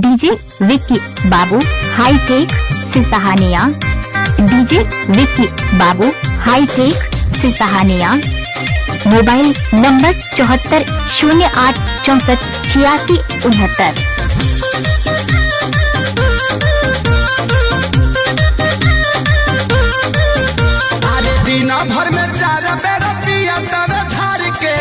DJ Vicky बाबू hi tech सिसहानिया। DJ Vicky बाबू hi tech सिसहानिया। Mobile number 7408648669। दिना भर में 4 बेर पिया तब धार के।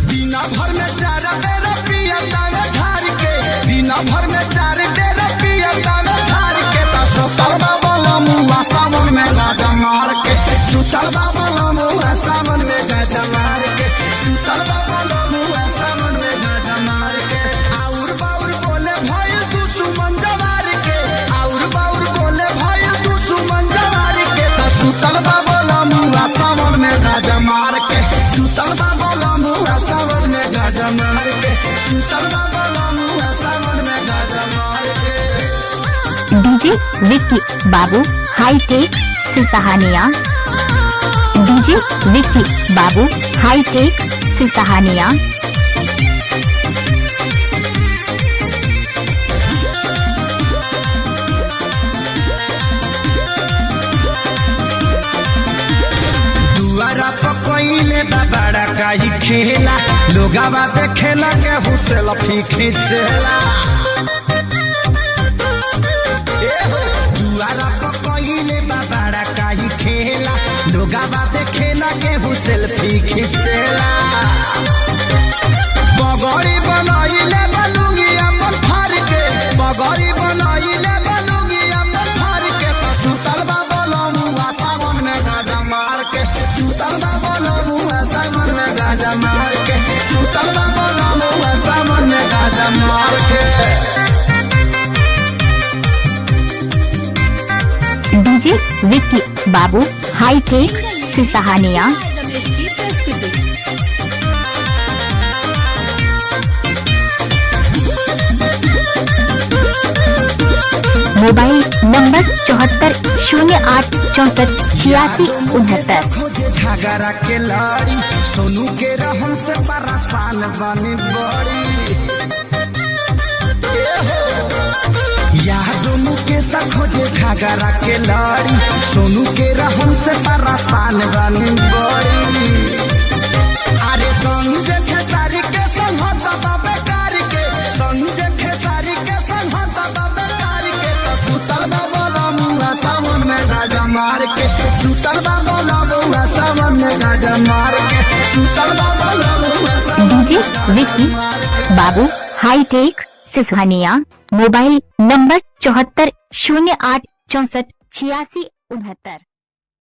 दिना भर में 4 बेर पिया तब धार के। दिना भर में 4 बेर पिया तब धार के। सुतल बाबा मुआ सावन में गाजा मार के। सुतल बाबा मुआ सावन में गाजा मार के। सुतल बाबा मुआ सावन में गाजा मार के। आउर बाउर बोले भाई तू सुमन जवार के। आउर बाउर बोले भाई तू सुमन जवार के। सुतल बाबा मुआ सावन में गाजा मार के। सुतल बाबा मुआ सावन में गाजा मार के। सुतल बाबा मुआ सावन में गाजा मार के। डीजे विक्की बाबू हाईटेक सिसहानिया। डीजे विक्की बाबू हाईटेक सिसहानिया। दुआरा पकइले बाबाड़ा काई खेला। लोगावा देखेला के हुसेल फी खींचेला। दुआरा पकइले बाबाड़ा काई खेला। लोगावा देखेला के हुसेल फी खींचेला। बगड़ी बनाइले बलुगी अपन फार के। बगड़ी बनाइले बलुगी अपन फार के। सुतल बाबा मुआ सावन में गाजा मार के। सुतल बाबा मुआ सावन में गाजा मार के। सुतल बाबा मुआ सावन में गाजा मार के। डीजे विक्की बाबू हाईटेक सिसहानिया। Mobile number 7408648669। झगड़ा के लड़ी सोनू के रहन से परेशान बनी बड़ी। यादों के खोजे झगड़ा के लड़ी सोनू के रहन से परेशान बनी बड़ी। अरे संजय खेसारी के संग दबा बेकार के। संजय खेसारी के संग दबा बेकार के। सुतल बाबा मुआ सावन में गाजा मार के। सुतल बाबा मुआ सावन में गाजा मार के। सुतल बाबा मुआ डीजे विक्की बाबू हाईटेक सिसहानिया। Mobile number 7408648669।